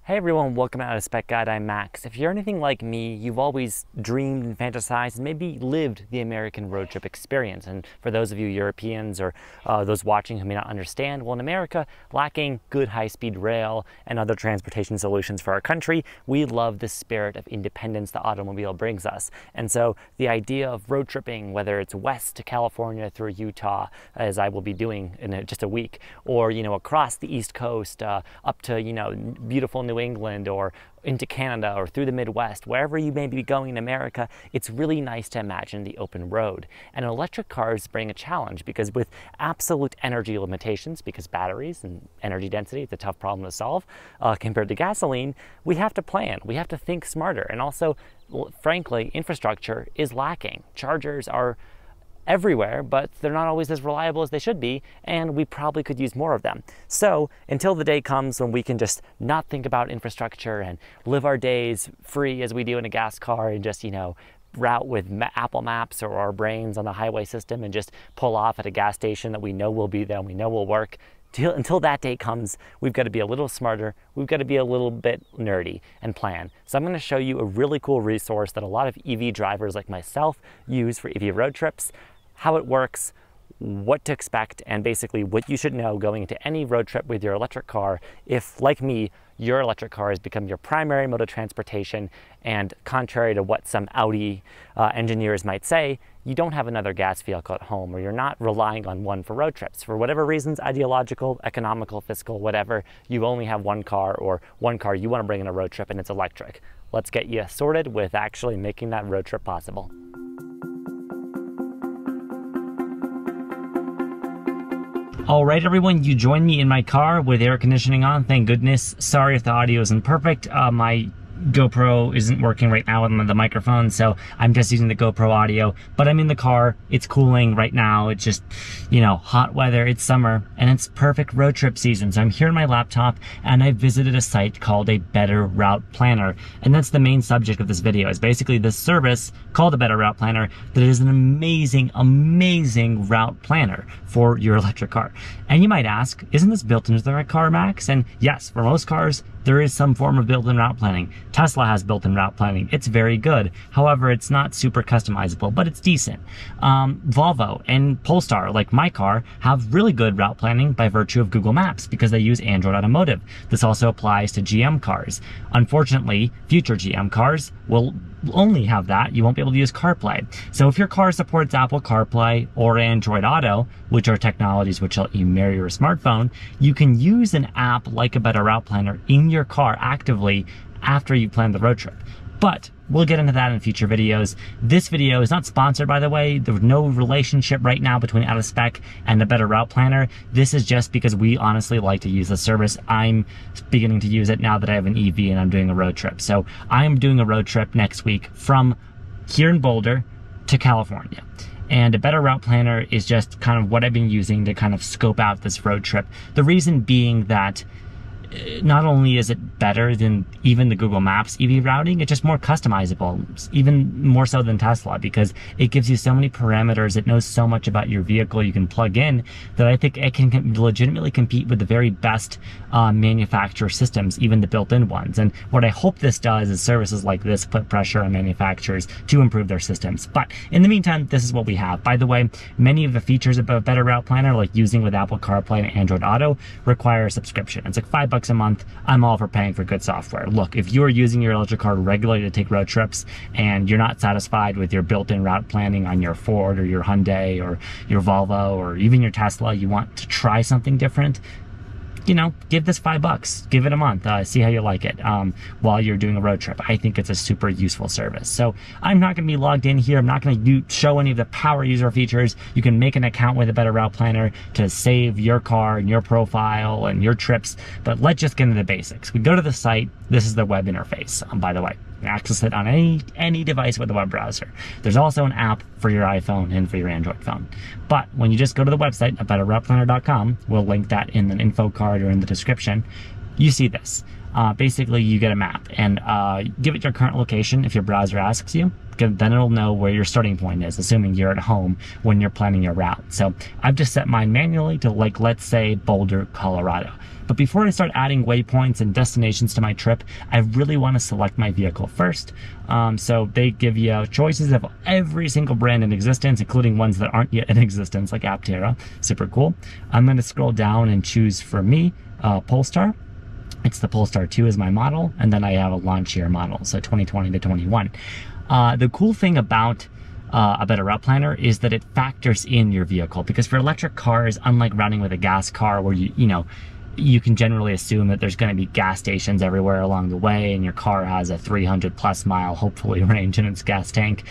Hey everyone, welcome out to Spec Guide. I'm Max. If you're anything like me, you've always dreamed and fantasized and maybe lived the American road trip experience. And for those of you Europeans or those watching who may not understand, well, in America, lacking good high-speed rail and other transportation solutions for our country, we love the spirit of independence the automobile brings us. And so the idea of road tripping, whether it's west to California through Utah, as I will be doing in just a week, or across the East Coast up to beautiful New England or into Canada or through the Midwest, wherever you may be going in America, it's really nice to imagine the open road. And electric cars bring a challenge because with absolute energy limitations, because batteries and energy density, it's a tough problem to solve compared to gasoline, we have to plan, we have to think smarter. And also, frankly, infrastructure is lacking. Chargers are everywhere, but they're not always as reliable as they should be, and we probably could use more of them. So until the day comes when we can just not think about infrastructure and live our days free as we do in a gas car and just, route with Apple Maps or our brains on the highway system and just pull off at a gas station that we know will be there and we know will work. Until that day comes, we've got to be a little smarter, we've got to be a little bit nerdy and plan. So I'm going to show you a really cool resource that a lot of EV drivers like myself use for EV road trips, how it works, what to expect, and basically what you should know going into any road trip with your electric car if, like me, your electric car has become your primary mode of transportation, and contrary to what some Audi engineers might say, you don't have another gas vehicle at home, or you're not relying on one for road trips. For whatever reasons, ideological, economical, fiscal, whatever, you only have one car, or one car you want to bring in a road trip and it's electric. Let's get you sorted with actually making that road trip possible. All right, everyone, you joined me in my car with air conditioning on, thank goodness. Sorry if the audio isn't perfect. My GoPro isn't working right now with the microphone, so I'm just using the GoPro audio, but I'm in the car, it's cooling right now, it's just, hot weather, it's summer, and it's perfect road trip season. So I'm here on my laptop, and I visited a site called a Better Route Planner, and that's the main subject of this video, is basically this service called a Better Route Planner that is an amazing, amazing route planner for your electric car. And you might ask, isn't this built into the car, Max? And yes, for most cars, there is some form of built-in route planning. Tesla has built-in route planning. It's very good. However, it's not super customizable, but it's decent. Volvo and Polestar, like my car, have really good route planning by virtue of Google Maps because they use Android Automotive. This also applies to GM cars. Unfortunately, future GM cars will only have that. You won't be able to use CarPlay. So if your car supports Apple CarPlay or Android Auto, which are technologies which let you marry your smartphone, you can use an app like a Better Route Planner in your car actively after you plan the road trip. But we'll get into that in future videos. This video is not sponsored, by the way. There's no relationship right now between Out of Spec and the Better Route Planner. This is just because we honestly like to use the service. I'm beginning to use it now that I have an EV and I'm doing a road trip. So I'm doing a road trip next week from here in Boulder to California. And a Better Route Planner is just kind of what I've been using to kind of scope out this road trip. The reason being that not only is it better than even the Google Maps EV routing, it's just more customizable, even more so than Tesla, because it gives you so many parameters. It knows so much about your vehicle you can plug in that I think it can legitimately compete with the very best manufacturer systems, even the built-in ones. And what I hope this does is services like this put pressure on manufacturers to improve their systems. But in the meantime, this is what we have. By the way, many of the features of a Better Route Planner, like using with Apple CarPlay and Android Auto, require a subscription. It's like $5 a month. I'm all for paying for good software. Look, if you're using your electric car regularly to take road trips and you're not satisfied with your built-in route planning on your Ford or your Hyundai or your Volvo or even your Tesla, you want to try something different, give this $5, give it a month, see how you like it while you're doing a road trip. I think it's a super useful service. So I'm not going to be logged in here. I'm not going to show any of the power user features. You can make an account with a Better Route Planner to save your car and your profile and your trips. But let's just get into the basics. We go to the site. This is the web interface, by the way. You can access it on any device with a web browser. There's also an app for your iPhone and for your Android phone. But when you just go to the website at betterrouteplanner.com, we'll link that in the info card or in the description, you see this. basically you get a map and give it your current location if your browser asks you. Then it'll know where your starting point is, assuming you're at home when you're planning your route. So I've just set mine manually to, like, let's say Boulder, Colorado. But before I start adding waypoints and destinations to my trip, I really want to select my vehicle first. So they give you choices of every single brand in existence, including ones that aren't yet in existence, like Aptera. Super cool. I'm going to scroll down and choose, for me, Polestar. It's the Polestar 2 is my model, and then I have a launch year model, so 2020 to 21. The cool thing about a Better Route Planner is that it factors in your vehicle, because for electric cars, unlike routing with a gas car where you can generally assume that there's going to be gas stations everywhere along the way, and your car has a 300+ mile, hopefully, range in its gas tank.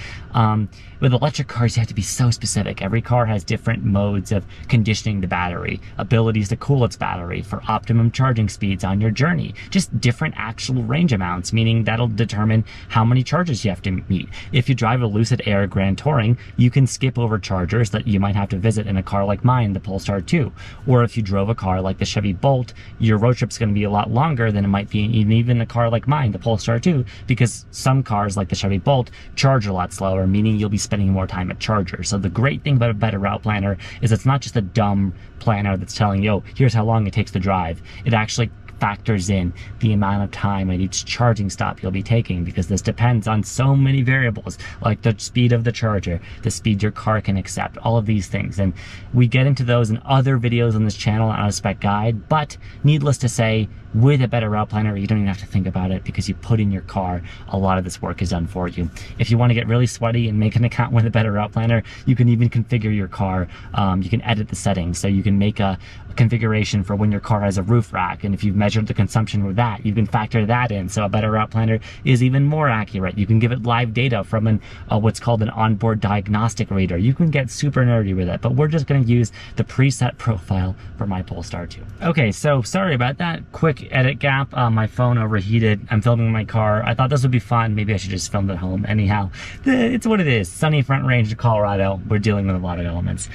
With electric cars, you have to be so specific. Every car has different modes of conditioning the battery, abilities to cool its battery for optimum charging speeds on your journey, just different actual range amounts, meaning that'll determine how many charges you have to meet. If you drive a Lucid Air Grand Touring, you can skip over chargers that you might have to visit in a car like mine, the Polestar 2. Or if you drove a car like the Chevy Bolt, your road trip's going to be a lot longer than it might be in even a car like mine, the Polestar 2, because some cars like the Chevy Bolt charge a lot slower, meaning you'll be spending more time at chargers. So the great thing about a Better Route Planner is it's not just a dumb planner that's telling you, here's how long it takes to drive. It actually factors in the amount of time at each charging stop you'll be taking, because this depends on so many variables, like the speed of the charger, the speed your car can accept, all of these things. And we get into those in other videos on this channel on a spec guide, but needless to say, with a Better Route Planner, you don't even have to think about it, because you put in your car, a lot of this work is done for you. If you want to get really sweaty and make an account with a Better Route Planner, you can even configure your car. You can edit the settings, so you can make a configuration for when your car has a roof rack, and if you've measured the consumption with that, you can factor that in. So a Better Route Planner is even more accurate. You can give it live data from what's called an onboard diagnostic reader. You can get super nerdy with it, but we're just going to use the preset profile for my Polestar 2. Okay, so sorry about that quick edit gap. My phone overheated. I'm filming my car. I thought this would be fun. Maybe I should just film at home. Anyhow, it's what it is. Sunny Front Range of Colorado. We're dealing with a lot of elements.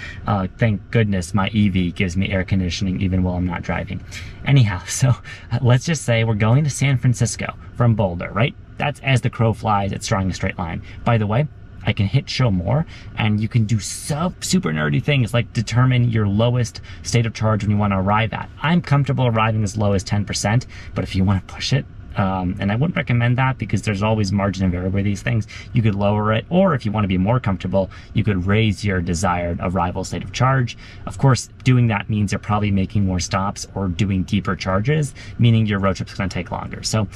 Thank goodness my EV gives me air conditioning even while I'm not driving. Anyhow, so let's just say we're going to San Francisco from Boulder, right? That's as the crow flies. It's drawing a straight line. By the way, I can hit show more, and you can do super nerdy things like determine your lowest state of charge when you want to arrive at. I'm comfortable arriving as low as 10%, but if you want to push it, and I wouldn't recommend that, because there's always margin of error with these things, you could lower it, or if you want to be more comfortable, you could raise your desired arrival state of charge. Of course, doing that means you're probably making more stops or doing deeper charges, meaning your road trip's going to take longer. So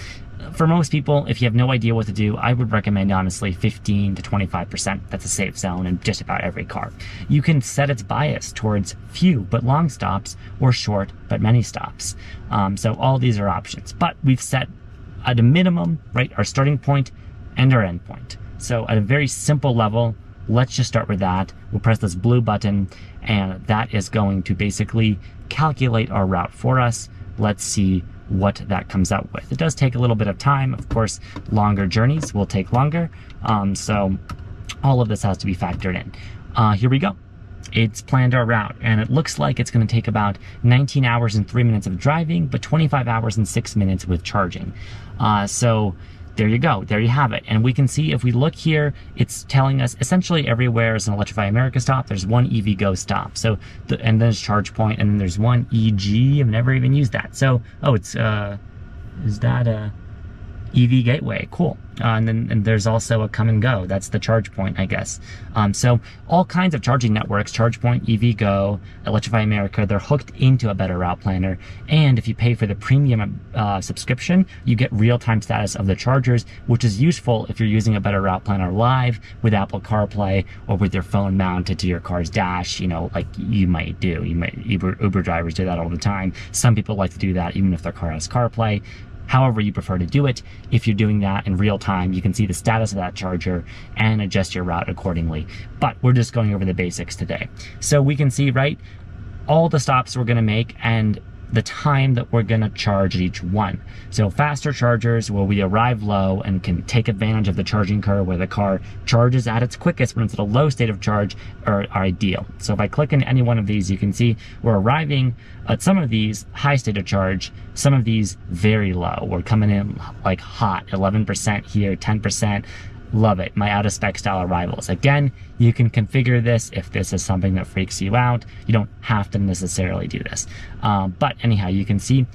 for most people, if you have no idea what to do, I would recommend, honestly, 15 to 25%. That's a safe zone in just about every car. You can set its bias towards few but long stops, or short but many stops. So all these are options, but we've set at a minimum, right, our starting point and our end point. So at a very simple level, let's just start with that. We'll press this blue button, and that is going to basically calculate our route for us. Let's see what that comes out with. It does take a little bit of time. Of course, longer journeys will take longer. So all of this has to be factored in. Here we go. It's planned our route, and it looks like it's going to take about 19 hours and 3 minutes of driving, but 25 hours and 6 minutes with charging. So there you go. There you have it. And we can see, if we look here, it's telling us essentially everywhere is an Electrify America stop. There's one EVgo stop. So, and there's charge point, and then there's one EG. I've never even used that. So, oh, it's, is that a EV gateway? Cool. And there's also a come and go. That's the charge point, I guess. So all kinds of charging networks, ChargePoint, EVgo, Electrify America, they're hooked into a Better Route Planner. And if you pay for the premium subscription, you get real-time status of the chargers, which is useful if you're using a Better Route Planner live with Apple CarPlay, or with your phone mounted to your car's dash, you know, like you might do. Uber drivers do that all the time. Some people like to do that even if their car has CarPlay. However you prefer to do it, if you're doing that in real time, you can see the status of that charger and adjust your route accordingly. But we're just going over the basics today. So we can see, right, all the stops we're going to make, and the time that we're gonna charge at each one. So faster chargers where we arrive low and can take advantage of the charging curve where the car charges at its quickest when it's at a low state of charge are ideal. So if I click in any one of these, you can see we're arriving at some of these high state of charge, some of these very low. We're coming in like hot, 11% here, 10%. Love it. My out of spec style arrivals. Again, you can configure this if this is something that freaks you out. You don't have to necessarily do this. But anyhow, you can see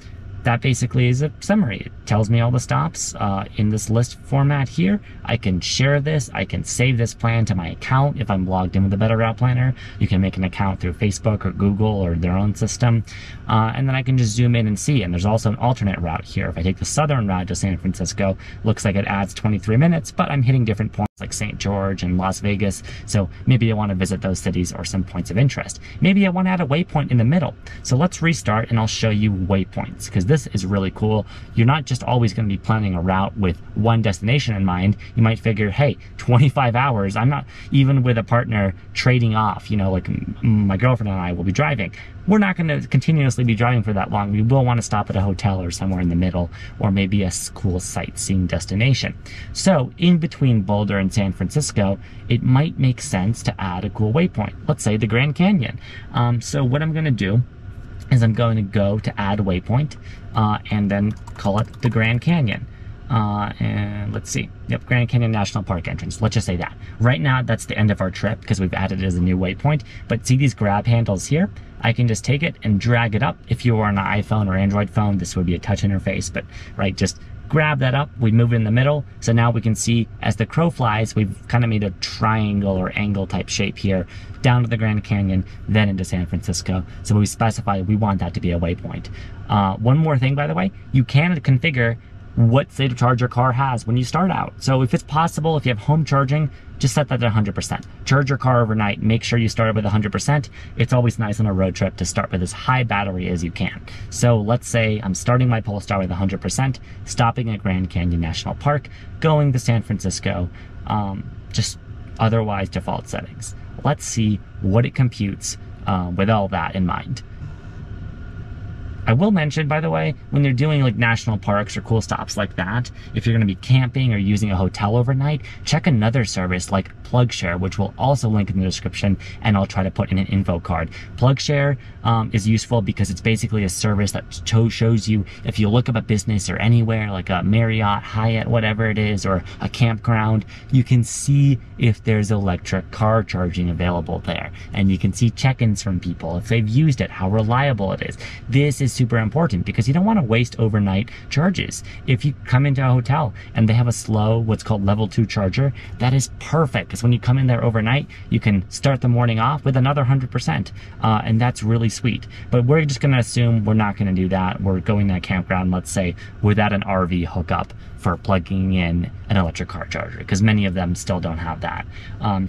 that basically is a summary. It tells me all the stops in this list format here. I can share this. I can save this plan to my account if I'm logged in with a Better Route Planner. You can make an account through Facebook or Google or their own system. And then I can just zoom in and see. And there's also an alternate route here. If I take the southern route to San Francisco, looks like it adds 23 minutes, but I'm hitting different points like St. George and Las Vegas. So maybe I want to visit those cities or some points of interest. Maybe I want to add a waypoint in the middle. So let's restart and I'll show you waypoints because this is really cool. You're not just always going to be planning a route with one destination in mind. You might figure, hey, 25 hours, I'm not even with a partner trading off, you know, like my girlfriend and I will be driving. We're not going to continuously be driving for that long. We will want to stop at a hotel or somewhere in the middle, or maybe a cool sightseeing destination. So in between Boulder and San Francisco, it might make sense to add a cool waypoint. Let's say the Grand Canyon. So what I'm going to do is I'm going to go to add waypoint and then call it the Grand Canyon. And let's see. Yep, Grand Canyon National Park entrance. Let's just say that. Right now, that's the end of our trip because we've added it as a new waypoint. But see these grab handles here? I can just take it and drag it up. If you were on an iPhone or Android phone, this would be a touch interface, but right, just grab that up. We move it in the middle. So now we can see as the crow flies, we've kind of made a triangle or angle type shape here down to the Grand Canyon, then into San Francisco. So we specify we want that to be a waypoint. One more thing, by the way, you can configure what state of charge your car has when you start out. So if it's possible, if you have home charging, just set that at 100%. Charge your car overnight, make sure you start with 100%. It's always nice on a road trip to start with as high battery as you can. So let's say I'm starting my Polestar with 100%, stopping at Grand Canyon National Park, going to San Francisco, just otherwise default settings. Let's see what it computes with all that in mind. I will mention, by the way, when you're doing like national parks or cool stops like that, if you're going to be camping or using a hotel overnight, check another service like PlugShare, which will also link in the description, and I'll try to put in an info card. PlugShare is useful because it's basically a service that shows you if you look up a business or anywhere like a Marriott, Hyatt, whatever it is, or a campground, you can see if there's electric car charging available there, and you can see check-ins from people, if they've used it, how reliable it is. This is super important because you don't want to waste overnight charges. If you come into a hotel and they have a slow, what's called level 2 charger, that is perfect because when you come in there overnight, you can start the morning off with another 100%, and that's really sweet. But we're just going to assume we're not going to do that. We're going to a campground, let's say, without an RV hookup for plugging in an electric car charger, because many of them still don't have that.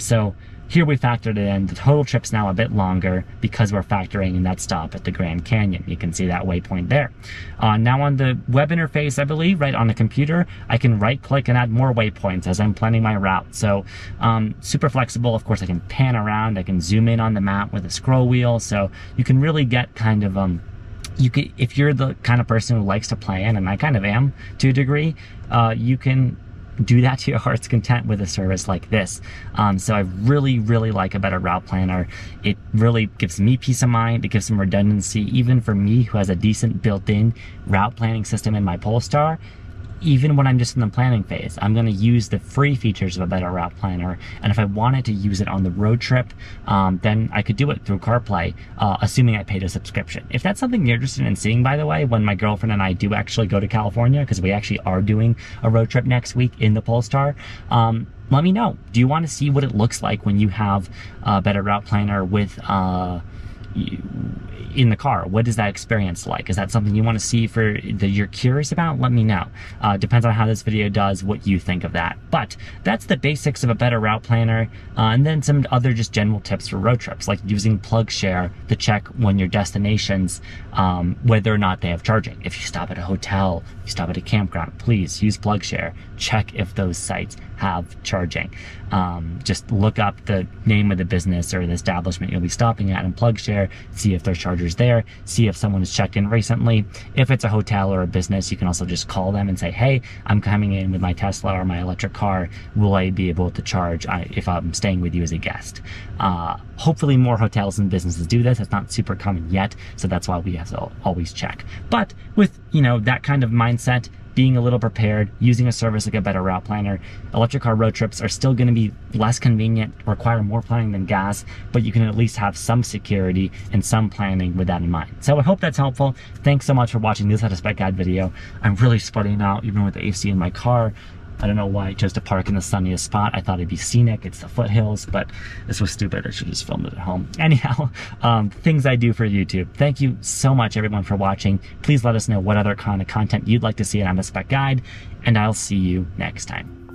So here we factored it in. The total trip's now a bit longer because we're factoring in that stop at the Grand Canyon. You can see that waypoint there. Now on the web interface, I believe, right on the computer, I can right click and add more waypoints as I'm planning my route. So super flexible. Of course, I can pan around. I can zoom in on the map with a scroll wheel. So you can really get kind of, if you're the kind of person who likes to plan, and I kind of am to a degree, you can do that to your heart's content with a service like this. So I really, really like a Better Route Planner. It really gives me peace of mind. It gives some redundancy, even for me who has a decent built-in route planning system in my Polestar. Even when I'm just in the planning phase, I'm going to use the free features of a Better Route Planner. And if I wanted to use it on the road trip, then I could do it through CarPlay, assuming I paid a subscription. If that's something you're interested in seeing, by the way, when my girlfriend and I do actually go to California, because we actually are doing a road trip next week in the Polestar, let me know. Do you want to see what it looks like when you have a Better Route Planner with in the car? What is that experience like? Is that something you want to see that you're curious about? Let me know. Depends on how this video does, what you think of that. But that's the basics of a Better Route Planner, and then some other just general tips for road trips, like using PlugShare to check when your destinations, whether or not they have charging. If you stop at a hotel, if you stop at a campground, please use PlugShare. Check if those sites have charging. Just look up the name of the business or the establishment you'll be stopping at in PlugShare there, see if there's chargers there, see if someone has checked in recently. If it's a hotel or a business, you can also just call them and say, hey, I'm coming in with my Tesla or my electric car. Will I be able to charge if I'm staying with you as a guest? Hopefully more hotels and businesses do this. It's not super common yet, so that's why we have to always check. But with, you know, that kind of mindset, being a little prepared, using a service like a Better Route Planner, electric car road trips are still going to be less convenient, require more planning than gas, but you can at least have some security and some planning with that in mind. So I hope that's helpful. Thanks so much for watching this How to Spec Guide video. I'm really sweating out even with the AC in my car. I don't know why I chose to park in the sunniest spot. I thought it'd be scenic. It's the foothills, but this was stupid. I should just filmed it at home. Anyhow, things I do for YouTube. Thank you so much, everyone, for watching. Please let us know what other kind of content you'd like to see on the Spec Guide, and I'll see you next time.